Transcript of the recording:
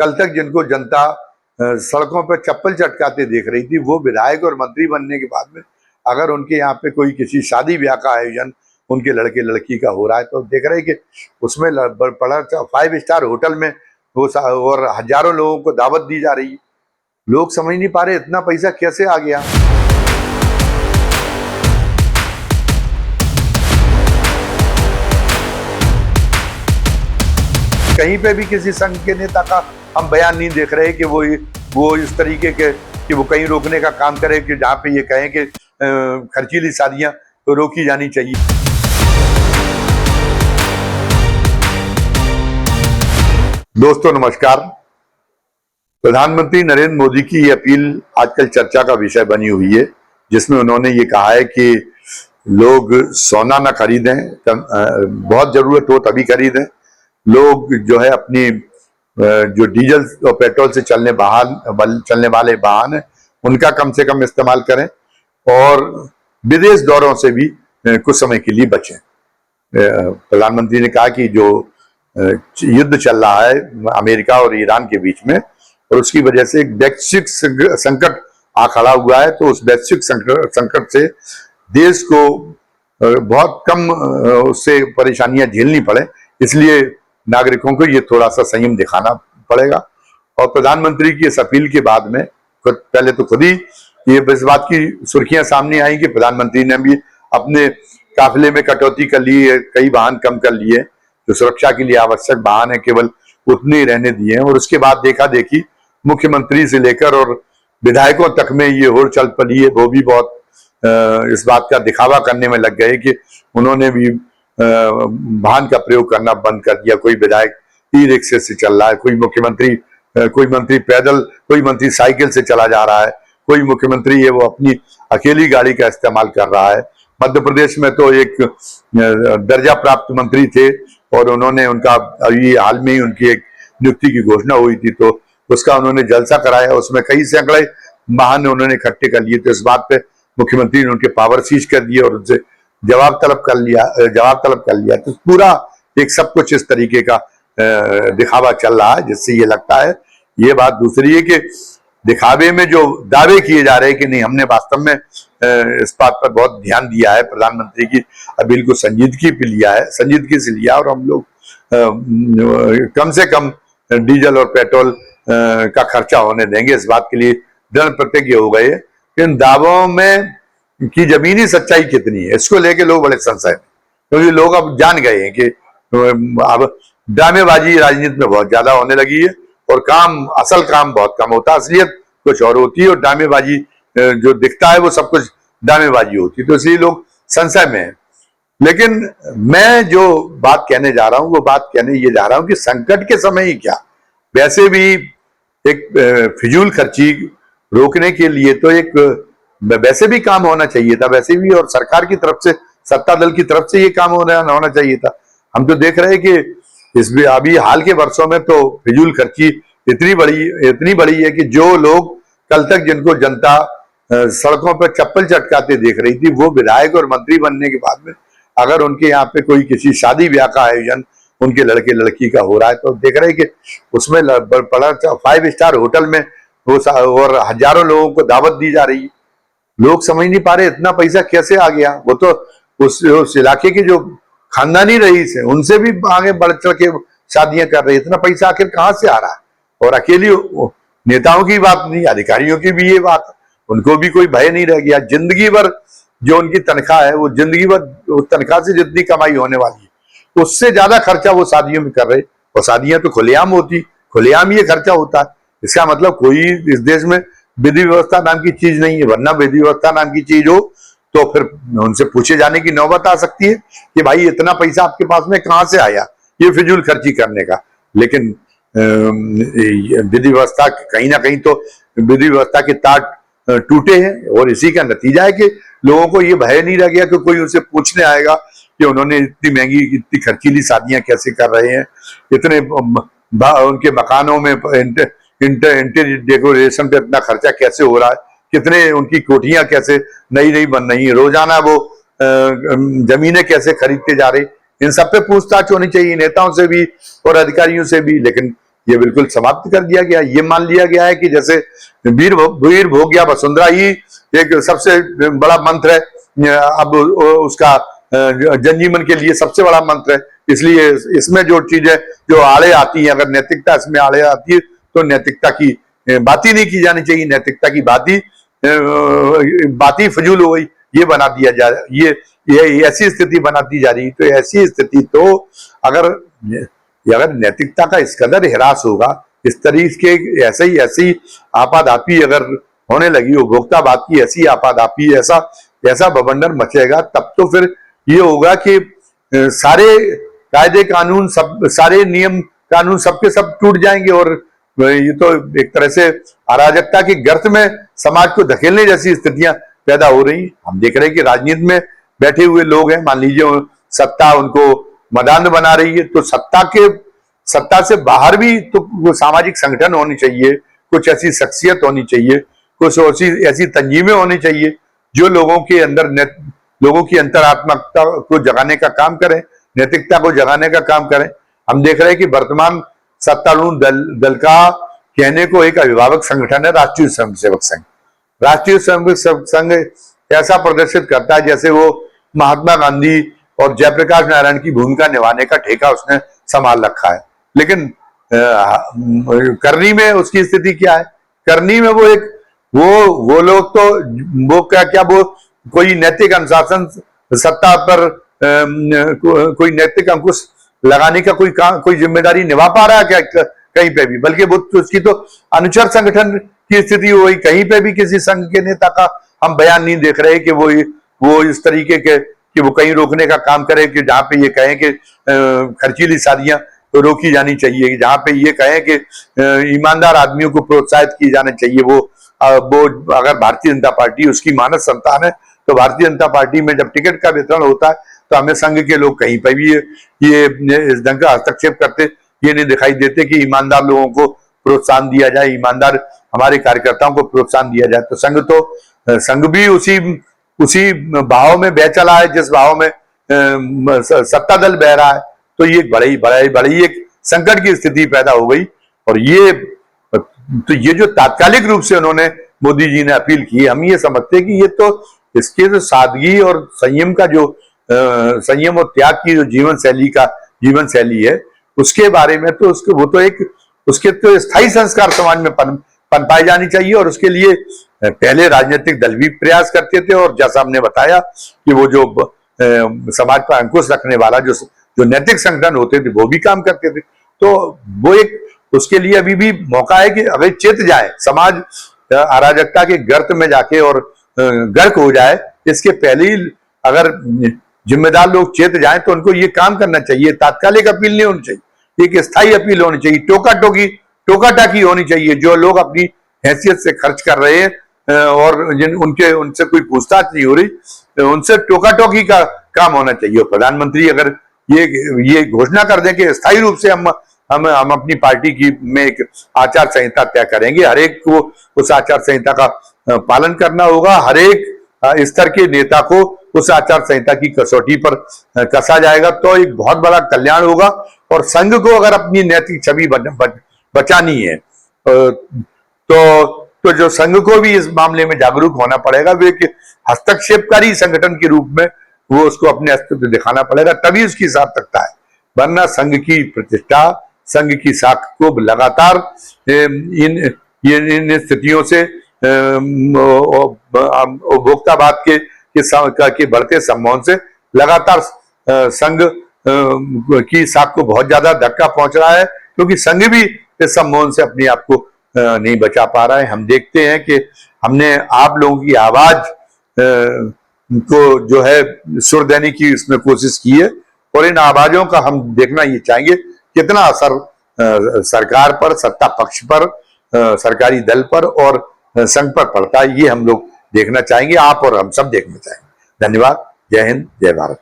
कल तक जिनको जनता सड़कों पर चप्पल चटकाते देख रही थी, वो विधायक और मंत्री बनने के बाद में अगर उनके यहाँ पे कोई किसी शादी ब्याह का आयोजन उनके लड़के लड़की का हो रहा है तो देख रहे हैं कि उसमें बड़ा 5 स्टार होटल में वो और हजारों लोगों को दावत दी जा रही है। लोग समझ नहीं पा रहे इतना पैसा कैसे आ गया। कहीं पे भी किसी संघ के नेता का हम बयान नहीं देख रहे कि वो इस तरीके के कि वो कहीं रोकने का काम करे कि जहाँ पे ये कहें कि खर्चीली शादियां तो रोकी जानी चाहिए। दोस्तों नमस्कार। प्रधानमंत्री नरेंद्र मोदी की ये अपील आजकल चर्चा का विषय बनी हुई है, जिसमें उन्होंने ये कहा है कि लोग सोना ना खरीदें, बहुत जरूरत हो तभी खरीदें। लोग जो है अपनी जो डीजल और पेट्रोल से चलने वाले वाहन है उनका कम से कम इस्तेमाल करें और विदेश दौरों से भी कुछ समय के लिए बचें। प्रधानमंत्री ने कहा कि जो युद्ध चल रहा है अमेरिका और ईरान के बीच में और उसकी वजह से एक वैश्विक संकट आ खड़ा हुआ है, तो उस वैश्विक संकट से देश को बहुत कम उससे परेशानियां झेलनी पड़े, इसलिए नागरिकों को ये थोड़ा सा संयम दिखाना पड़ेगा। और प्रधानमंत्री की इस अपील के बाद में पहले तो खुद ही ये इस बात की सुर्खियां सामने आई कि प्रधानमंत्री ने भी अपने काफिले में कटौती कर ली है, कई वाहन कम कर लिए, जो सुरक्षा के लिए आवश्यक वाहन है केवल उतने ही रहने दिए हैं। और उसके बाद देखा देखी मुख्यमंत्री से लेकर और विधायकों तक में ये होड़ चल पड़ी है। वो भी बहुत इस बात का दिखावा करने में लग गए कि उन्होंने भी वाहन का प्रयोग करना बंद कर दिया। कोई विधायक ई रिक्शे से चल रहा है, कोई मंत्री पैदल, कोई मंत्री साइकिल से चला जा रहा है, कोई मुख्यमंत्री है वो अपनी अकेली गाड़ी का इस्तेमाल कर रहा है। मध्य प्रदेश में तो एक दर्जा प्राप्त मंत्री थे और उन्होंने उनका अभी हाल में ही उनकी एक नियुक्ति की घोषणा हुई थी, तो उसका उन्होंने जलसा कराया, उसमें कई सैकड़े वाहन उन्होंने इकट्ठे कर लिए। तो इस बात पे मुख्यमंत्री ने उनके पावर सीज कर दिए और उनसे जवाब तलब कर लिया। तो पूरा एक सब कुछ इस तरीके का दिखावा चल रहा है, जिससे ये लगता है। ये बात दूसरी है कि दिखावे में जो दावे किए जा रहे हैं कि नहीं, हमने वास्तव में इस बात पर बहुत ध्यान दिया है, प्रधानमंत्री की अपील को संजीदगी से लिया और हम लोग कम से कम डीजल और पेट्रोल का खर्चा होने देंगे, इस बात के लिए दृढ़ प्रतिज्ञ हो गए। इन दावों में की जमीनी सच्चाई कितनी है, इसको लेके लोग बड़े संशय हैं, क्योंकि लोग अब जान गए हैं कि अब ड्रामेबाजी राजनीति में बहुत ज्यादा होने लगी है और असल काम बहुत कम होता है, असलियत कुछ और होती है और ड्रामेबाजी जो दिखता है वो सब कुछ ड्रामेबाजी होती है, तो इसलिए लोग संशय में हैं। लेकिन मैं जो बात कहने जा रहा हूं वो बात कहने ये जा रहा हूं कि संकट के समय ही क्या, वैसे भी एक फिजूल खर्ची रोकने के लिए तो एक वैसे भी काम होना चाहिए था, वैसे भी, और सरकार की तरफ से, सत्ता दल की तरफ से ये काम होना चाहिए था। हम तो देख रहे हैं कि अभी हाल के वर्षों में तो फिजूल खर्ची इतनी बड़ी है कि जो लोग कल तक जिनको जनता सड़कों पर चप्पल चटकाते देख रही थी, वो विधायक और मंत्री बनने के बाद में अगर उनके यहाँ पे कोई किसी शादी ब्याह का आयोजन उनके लड़के लड़की का हो रहा है तो देख रहे हैं कि उसमें बड़ा 5 स्टार होटल में वो और हजारों लोगों को दावत दी जा रही है। लोग समझ नहीं पा रहे इतना पैसा कैसे आ गया। वो तो उस इलाके के जो खानदानी रईस है उनसे भी आगे बढ़ चढ़ के शादियां कर रही है। इतना पैसा आखिर कहाँ से आ रहा है? और अकेली नेताओं की बात नहीं, अधिकारियों की भी ये बात, उनको भी कोई भय नहीं रह गया। जिंदगी भर जो उनकी तनख्वाह है वो जिंदगी भर तनख्वाह से जितनी कमाई होने वाली है उससे ज्यादा खर्चा वो शादियों में कर रहे, और शादियां तो खुलेआम ये खर्चा होता है। इसका मतलब कोई इस देश में विधि व्यवस्था नाम की चीज नहीं है, वरना विधि व्यवस्था नाम की चीज हो तो फिर उनसे पूछे जाने की नौबत आ सकती है कि भाई इतना पैसा आपके पास में कहां से आया ये फिजूल खर्ची करने का। लेकिन विधि व्यवस्था कहीं ना कहीं तो विधि व्यवस्था के तार टूटे हैं और इसी का नतीजा है कि लोगों को ये भय नहीं रह गया कि कोई उनसे पूछने आएगा कि उन्होंने इतनी महंगी इतनी खर्चीली शादियां कैसे कर रहे हैं, इतने उनके मकानों में इंटीरियर डेकोरेशन पे इतना खर्चा कैसे हो रहा है, कितने उनकी कोठियां कैसे नई बन रही है, रोजाना वो जमीनें कैसे खरीदते जा रहे, इन सब पे पूछताछ होनी चाहिए नेताओं से भी और अधिकारियों से भी। लेकिन ये बिल्कुल समाप्त कर दिया गया। ये मान लिया गया है कि जैसे वीर भोग्या वसुंधरा ही एक सबसे बड़ा मंत्र है, अब उसका जनजीवन के लिए सबसे बड़ा मंत्र है, इसलिए इसमें जो चीजें जो आड़े आती है, अगर नैतिकता इसमें आड़े आती है तो नैतिकता की बात ही नहीं की जानी चाहिए। नैतिकता की बात ही फजूल हो गई, ये बना दिया जा, ये ऐसी स्थिति बनाती जा रही। तो ऐसी स्थिति तो अगर नैतिकता का इस कदर हिरास होगा, इस तरीके ऐसी आपाधापी अगर होने लगी, उपभोक्तावाद की ऐसी आपाधापी, ऐसा बवंडर मचेगा, तब तो फिर ये होगा कि सारे कायदे कानून, सारे नियम कानून सबके सब टूट जाएंगे और ये तो एक तरह से अराजकता की गर्त में समाज को धकेलने जैसी स्थितियां पैदा हो रही। हम देख रहे हैं कि राजनीति में बैठे हुए लोग हैं, मान लीजिए सत्ता उनको मदान बना रही है, तो सत्ता से बाहर भी तो वो सामाजिक संगठन होने चाहिए, कुछ ऐसी शख्सियत होनी चाहिए, कुछ ऐसी तंजीमें होनी चाहिए जो लोगों की अंतरात्मकता को जगाने का काम करें, नैतिकता को जगाने का काम करें। हम देख रहे हैं कि वर्तमान सत्तारूढ़ दल का कहने को एक अभिभावक संगठन है राष्ट्रीय स्वयंसेवक संघ। राष्ट्रीय स्वयंसेवक संघ ऐसा प्रदर्शित करता है जैसे वो महात्मा गांधी और जयप्रकाश नारायण की भूमिका निभाने का ठेका उसने संभाल रखा है। लेकिन करनी में उसकी स्थिति क्या है? करनी में वो लोग तो वो क्या वो कोई नैतिक अनुशासन, सत्ता पर कोई नैतिक अंकुश लगाने का कोई जिम्मेदारी निभा पा रहा है क्या कहीं पे भी? बल्कि वो उसकी तो अनुचर संगठन की स्थिति हो गई। कहीं पे भी किसी संघ के नेता का हम बयान नहीं देख रहे कि वो इस तरीके के कि वो कहीं रोकने का काम करे कि जहां पे ये कहें कि खर्चीली शादियां तो रोकी जानी चाहिए, जहां पे ये कहें कि ईमानदार आदमियों को प्रोत्साहित किए जाने चाहिए। वो अगर भारतीय जनता पार्टी उसकी मानस संतान है, तो भारतीय जनता पार्टी में जब टिकट का वितरण होता है तो हमें संघ के लोग कहीं पर भी ये इस ढंग का हस्तक्षेप करते ये नहीं दिखाई देते कि ईमानदार लोगों को प्रोत्साहन दिया जाए, ईमानदार हमारे कार्यकर्ताओं को प्रोत्साहन दिया जाए। तो संघ भी उसी भाव में बह चला है जिस भाव में सत्ता दल बह रहा है। तो ये बड़ी एक संकट की स्थिति पैदा हो गई। और ये जो तात्कालिक रूप से उन्होंने मोदी जी ने अपील की, हम ये समझते हैं कि ये तो इसके जो सादगी और संयम का जो संयम और त्याग की जो जीवन शैली है, उसके बारे में तो उसके तो स्थायी संस्कार समाज में पनपाई जानी चाहिए। और उसके लिए पहले राजनीतिक दल भी प्रयास करते थे, और जैसा हमने बताया कि वो जो समाज पर अंकुश रखने वाला जो नैतिक संगठन होते थे वो भी काम करते थे। तो वो उसके लिए अभी भी मौका है कि अगर चेत जाए समाज अराजकता के गर्त में जाके और गर्क हो जाए, इसके पहले ही अगर जिम्मेदार लोग चेत जाएं तो उनको ये काम करना चाहिए। तात्कालिक अपील नहीं होनी चाहिए, एक स्थायी अपील होनी चाहिए, टोका टाकी होनी चाहिए। जो लोग अपनी हैसियत से खर्च कर रहे हैं और उनसे कोई पूछताछ नहीं हो रही, उनसे टोका टोकी का काम होना चाहिए। प्रधानमंत्री अगर ये घोषणा कर दें कि स्थायी रूप से हम अपनी पार्टी में एक आचार संहिता तय करेंगे, हर एक को उस आचार संहिता का पालन करना होगा, हर एक स्तर के नेता को उस आचार संहिता की कसौटी पर कसा जाएगा, तो एक बहुत बड़ा कल्याण होगा। और संघ को अगर अपनी नैतिक छवि बचानी है तो जो संघ को भी इस मामले में जागरूक होना पड़ेगा। वो एक हस्तक्षेपकारी संगठन के रूप में वो उसको अपने अस्तित्व दिखाना पड़ेगा, तभी उसकी सार्थकता है। वरना संघ की प्रतिष्ठा, संघ की साख को लगातार इन स्थितियों से उपभोक्तावाद के बढ़ते सम्मोहन से लगातार संघ की साख को बहुत ज्यादा धक्का पहुंच रहा है, क्योंकि संघ भी इस सम्मोहन से अपने आप को नहीं बचा पा रहा है। हम देखते हैं कि हमने आप लोगों की आवाज को जो है सुर देने की इसमें कोशिश की है, और इन आवाजों का हम देखना ये चाहेंगे कितना असर सरकार पर, सत्ता पक्ष पर, सरकारी दल पर और संघ पर पड़ता है। ये हम लोग देखना चाहेंगे, आप और हम सब देखना चाहेंगे। धन्यवाद। जय हिंद, जय भारत।